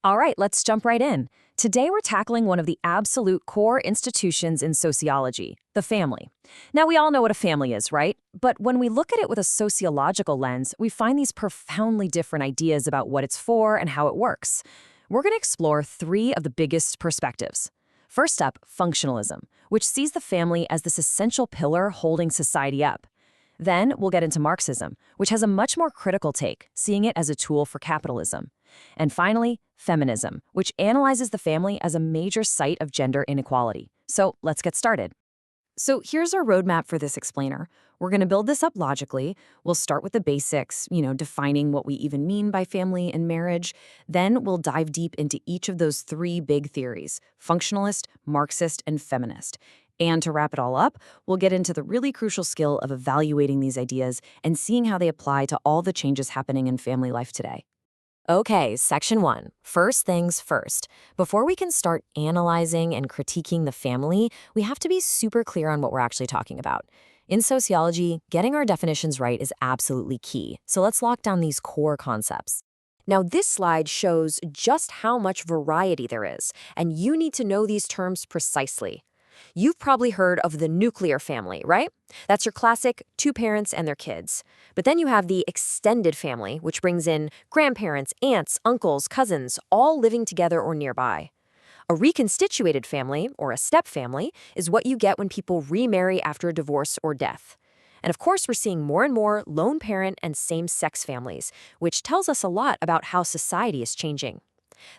All right, let's jump right in. Today we're tackling one of the absolute core institutions in sociology, the family. Now, we all know what a family is, right? But when we look at it with a sociological lens, we find these profoundly different ideas about what it's for and how it works. We're going to explore three of the biggest perspectives. First up, functionalism, which sees the family as this essential pillar holding society up. Then we'll get into Marxism, which has a much more critical take, seeing it as a tool for capitalism. And finally, feminism, which analyzes the family as a major site of gender inequality. So let's get started. So here's our roadmap for this explainer. We're going to build this up logically. We'll start with the basics, defining what we even mean by family and marriage. Then we'll dive deep into each of those three big theories: functionalist, Marxist, and feminist. And to wrap it all up, we'll get into the really crucial skill of evaluating these ideas and seeing how they apply to all the changes happening in family life today. Okay, section 1. First things first. Before we can start analyzing and critiquing the family, we have to be super clear on what we're actually talking about. In sociology, getting our definitions right is absolutely key. So let's lock down these core concepts. Now, this slide shows just how much variety there is, and you need to know these terms precisely. You've probably heard of the nuclear family, right? That's your classic two parents and their kids. But then you have the extended family, which brings in grandparents, aunts, uncles, cousins, all living together or nearby. A reconstituted family, or a step family, is what you get when people remarry after a divorce or death. And of course, we're seeing more and more lone parent and same-sex families, which tells us a lot about how society is changing.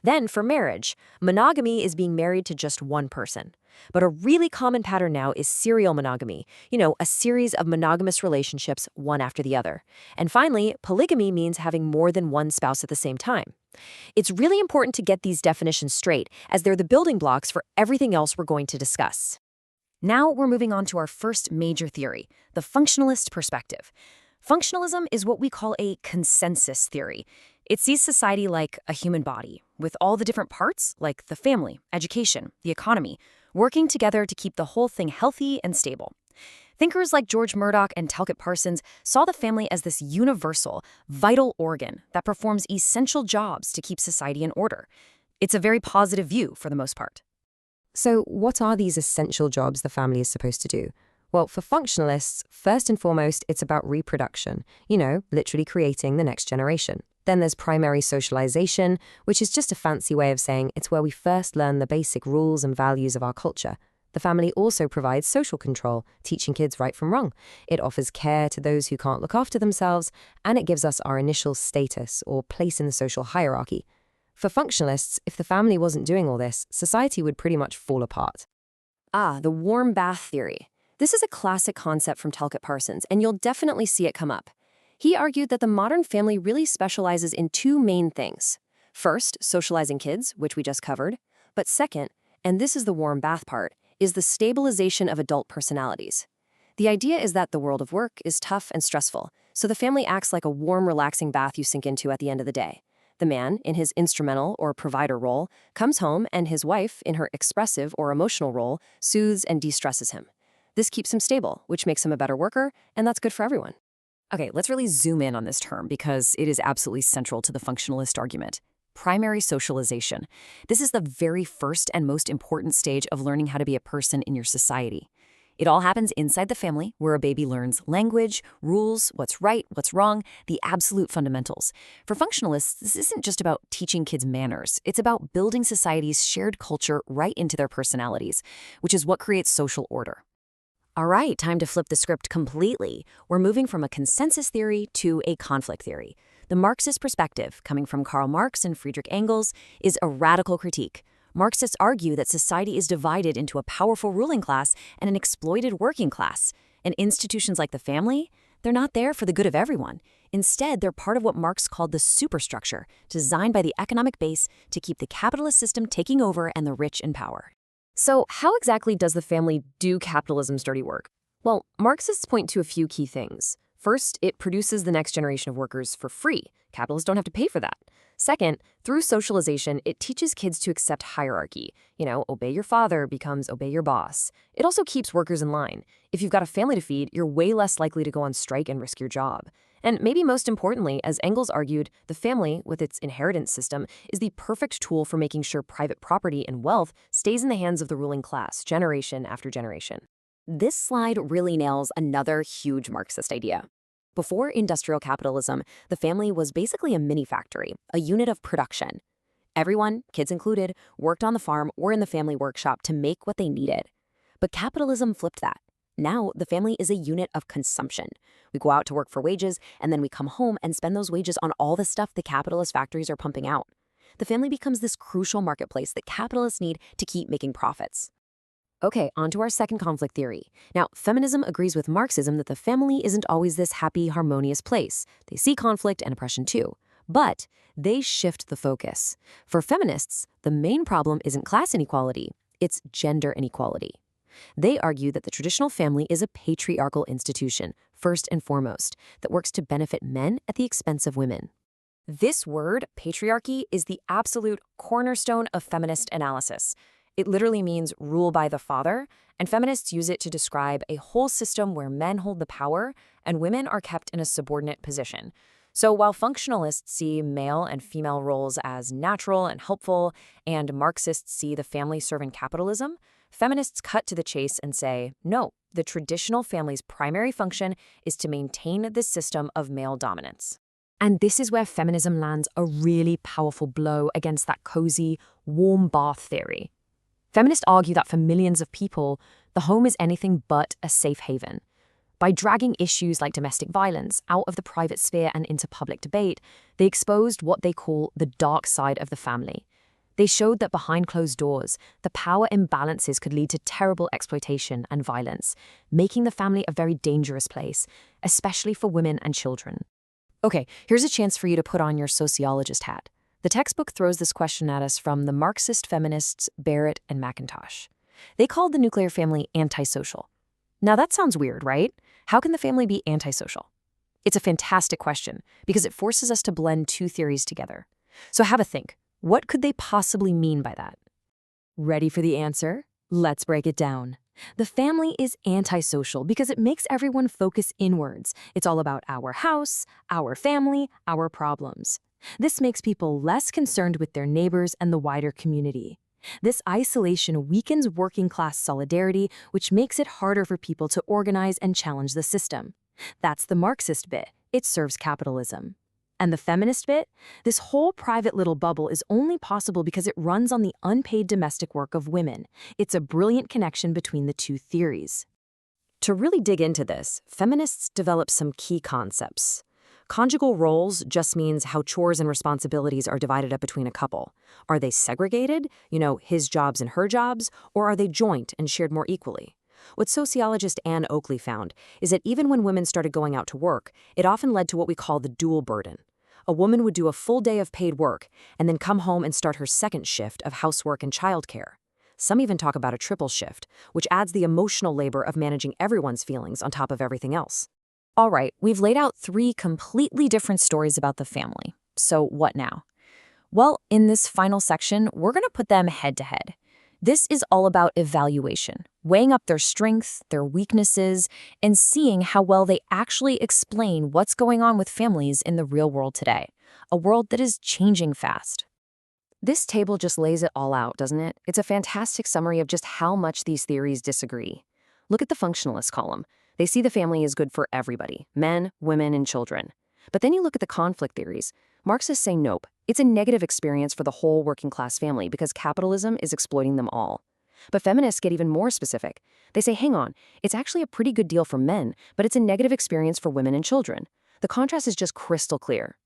Then, for marriage, monogamy is being married to just one person. But a really common pattern now is serial monogamy, a series of monogamous relationships, one after the other. And finally, polygamy means having more than one spouse at the same time. It's really important to get these definitions straight, as they're the building blocks for everything else we're going to discuss. Now we're moving on to our first major theory, the functionalist perspective. Functionalism is what we call a consensus theory. It sees society like a human body, with all the different parts, like the family, education, the economy, working together to keep the whole thing healthy and stable. Thinkers like George Murdoch and Talcott Parsons saw the family as this universal, vital organ that performs essential jobs to keep society in order. It's a very positive view for the most part. So what are these essential jobs the family is supposed to do? Well, for functionalists, first and foremost, it's about reproduction, literally creating the next generation. Then there's primary socialization, which is just a fancy way of saying it's where we first learn the basic rules and values of our culture. The family also provides social control, teaching kids right from wrong. It offers care to those who can't look after themselves, and it gives us our initial status or place in the social hierarchy. For functionalists, if the family wasn't doing all this, society would pretty much fall apart. The warm bath theory. This is a classic concept from Talcott Parsons, and you'll definitely see it come up. He argued that the modern family really specializes in two main things. First, socializing kids, which we just covered. But second, and this is the warm bath part, is the stabilization of adult personalities. The idea is that the world of work is tough and stressful, so the family acts like a warm, relaxing bath you sink into at the end of the day. The man, in his instrumental or provider role, comes home, and his wife, in her expressive or emotional role, soothes and de-stresses him. This keeps him stable, which makes him a better worker, and that's good for everyone. Okay, let's really zoom in on this term because it is absolutely central to the functionalist argument. Primary socialization. This is the very first and most important stage of learning how to be a person in your society. It all happens inside the family, where a baby learns language, rules, what's right, what's wrong, the absolute fundamentals. For functionalists, this isn't just about teaching kids manners. It's about building society's shared culture right into their personalities, which is what creates social order. All right, time to flip the script completely. We're moving from a consensus theory to a conflict theory. The Marxist perspective, coming from Karl Marx and Friedrich Engels, is a radical critique. Marxists argue that society is divided into a powerful ruling class and an exploited working class. And institutions like the family, they're not there for the good of everyone. Instead, they're part of what Marx called the superstructure, designed by the economic base to keep the capitalist system taking over and the rich in power. So how exactly does the family do capitalism's dirty work? Well, Marxists point to a few key things. First, it produces the next generation of workers for free. Capitalists don't have to pay for that. Second, through socialization, it teaches kids to accept hierarchy. Obey your father becomes obey your boss. It also keeps workers in line. If you've got a family to feed, you're way less likely to go on strike and risk your job. And maybe most importantly, as Engels argued, the family, with its inheritance system, is the perfect tool for making sure private property and wealth stays in the hands of the ruling class, generation after generation. This slide really nails another huge Marxist idea. Before industrial capitalism, the family was basically a mini factory, a unit of production. Everyone, kids included, worked on the farm or in the family workshop to make what they needed. But capitalism flipped that. Now, the family is a unit of consumption. We go out to work for wages, and then we come home and spend those wages on all the stuff the capitalist factories are pumping out. The family becomes this crucial marketplace that capitalists need to keep making profits. Okay, on to our second conflict theory. Now, feminism agrees with Marxism that the family isn't always this happy, harmonious place. They see conflict and oppression too. But they shift the focus. For feminists, the main problem isn't class inequality, it's gender inequality. They argue that the traditional family is a patriarchal institution, first and foremost, that works to benefit men at the expense of women. This word, patriarchy, is the absolute cornerstone of feminist analysis. It literally means rule by the father, and feminists use it to describe a whole system where men hold the power and women are kept in a subordinate position. So while functionalists see male and female roles as natural and helpful, and Marxists see the family serving capitalism, feminists cut to the chase and say, no, the traditional family's primary function is to maintain this system of male dominance. And this is where feminism lands a really powerful blow against that cozy, warm bath theory. Feminists argue that for millions of people, the home is anything but a safe haven. By dragging issues like domestic violence out of the private sphere and into public debate, they exposed what they call the dark side of the family. They showed that behind closed doors, the power imbalances could lead to terrible exploitation and violence, making the family a very dangerous place, especially for women and children. Okay, here's a chance for you to put on your sociologist hat. The textbook throws this question at us from the Marxist feminists Barrett and McIntosh. They called the nuclear family antisocial. Now that sounds weird, right? How can the family be antisocial? It's a fantastic question because it forces us to blend two theories together. So have a think. What could they possibly mean by that? Ready for the answer? Let's break it down. The family is antisocial because it makes everyone focus inwards. It's all about our house, our family, our problems. This makes people less concerned with their neighbors and the wider community. This isolation weakens working-class solidarity, which makes it harder for people to organize and challenge the system. That's the Marxist bit. It serves capitalism. And the feminist bit? This whole private little bubble is only possible because it runs on the unpaid domestic work of women. It's a brilliant connection between the two theories. To really dig into this, feminists develop some key concepts. Conjugal roles just means how chores and responsibilities are divided up between a couple. Are they segregated, his jobs and her jobs, or are they joint and shared more equally? What sociologist Ann Oakley found is that even when women started going out to work, it often led to what we call the dual burden. A woman would do a full day of paid work and then come home and start her second shift of housework and childcare. Some even talk about a triple shift, which adds the emotional labor of managing everyone's feelings on top of everything else. All right, we've laid out three completely different stories about the family. So what now? Well, in this final section, we're going to put them head to head. This is all about evaluation, weighing up their strengths, their weaknesses, and seeing how well they actually explain what's going on with families in the real world today, a world that is changing fast. This table just lays it all out, doesn't it? It's a fantastic summary of just how much these theories disagree. Look at the functionalist column. They see the family as good for everybody, men, women, and children. But then you look at the conflict theories. Marxists say nope, it's a negative experience for the whole working-class family because capitalism is exploiting them all. But feminists get even more specific. They say, hang on, it's actually a pretty good deal for men, but it's a negative experience for women and children. The contrast is just crystal clear.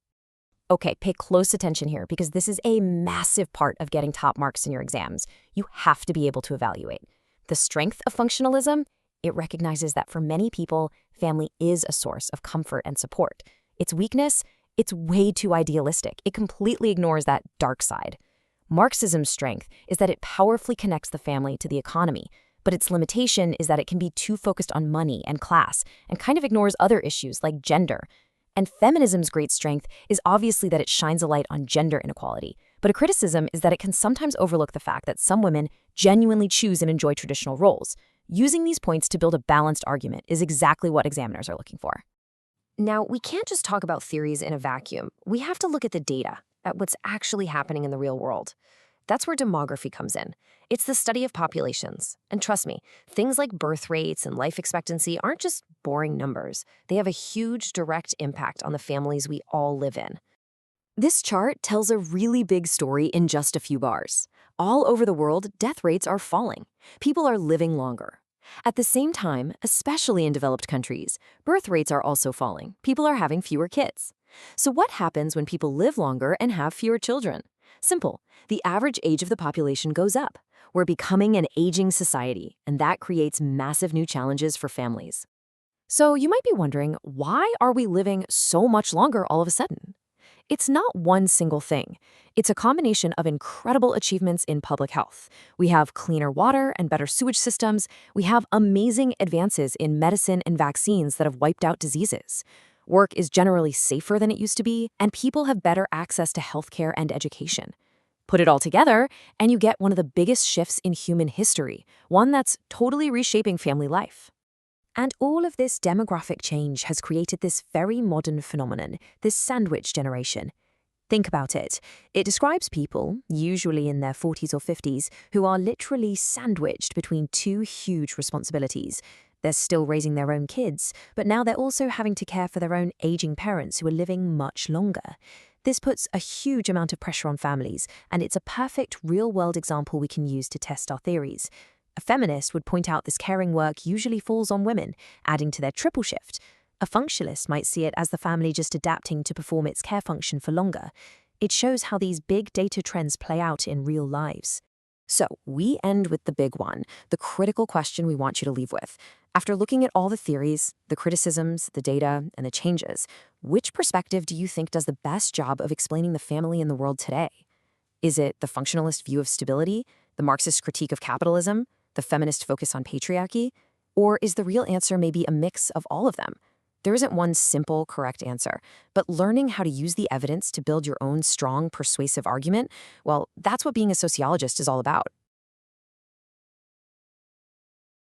Okay, pay close attention here because this is a massive part of getting top marks in your exams. You have to be able to evaluate. The strength of functionalism? It recognizes that for many people, family is a source of comfort and support. Its weakness? It's way too idealistic. It completely ignores that dark side. Marxism's strength is that it powerfully connects the family to the economy, But its limitation is that it can be too focused on money and class and kind of ignores other issues like gender. And feminism's great strength is obviously that it shines a light on gender inequality. But a criticism is that it can sometimes overlook the fact that some women genuinely choose and enjoy traditional roles. Using these points to build a balanced argument is exactly what examiners are looking for. Now, we can't just talk about theories in a vacuum. We have to look at the data, at what's actually happening in the real world. That's where demography comes in. It's the study of populations. And trust me, things like birth rates and life expectancy aren't just boring numbers. They have a huge direct impact on the families we all live in. This chart tells a really big story in just a few bars. All over the world, death rates are falling. People are living longer. At the same time, especially in developed countries, birth rates are also falling. People are having fewer kids. So what happens when people live longer and have fewer children? Simple. The average age of the population goes up. We're becoming an aging society, and that creates massive new challenges for families. So you might be wondering, why are we living so much longer all of a sudden? It's not one single thing. It's a combination of incredible achievements in public health. We have cleaner water and better sewage systems. We have amazing advances in medicine and vaccines that have wiped out diseases. Work is generally safer than it used to be, and people have better access to healthcare and education. Put it all together, and you get one of the biggest shifts in human history, one that's totally reshaping family life. And all of this demographic change has created this very modern phenomenon, this sandwich generation. Think about it. It describes people, usually in their 40s or 50s, who are literally sandwiched between two huge responsibilities. They're still raising their own kids, but now they're also having to care for their own aging parents who are living much longer. This puts a huge amount of pressure on families, and it's a perfect real-world example we can use to test our theories. A feminist would point out this caring work usually falls on women, adding to their triple shift. A functionalist might see it as the family just adapting to perform its care function for longer. It shows how these big data trends play out in real lives. So, we end with the big one, the critical question we want you to leave with. After looking at all the theories, the criticisms, the data, and the changes, which perspective do you think does the best job of explaining the family in the world today? Is it the functionalist view of stability, the Marxist critique of capitalism, the feminist focus on patriarchy? Or is the real answer maybe a mix of all of them? There isn't one simple, correct answer, but learning how to use the evidence to build your own strong, persuasive argument, well, that's what being a sociologist is all about.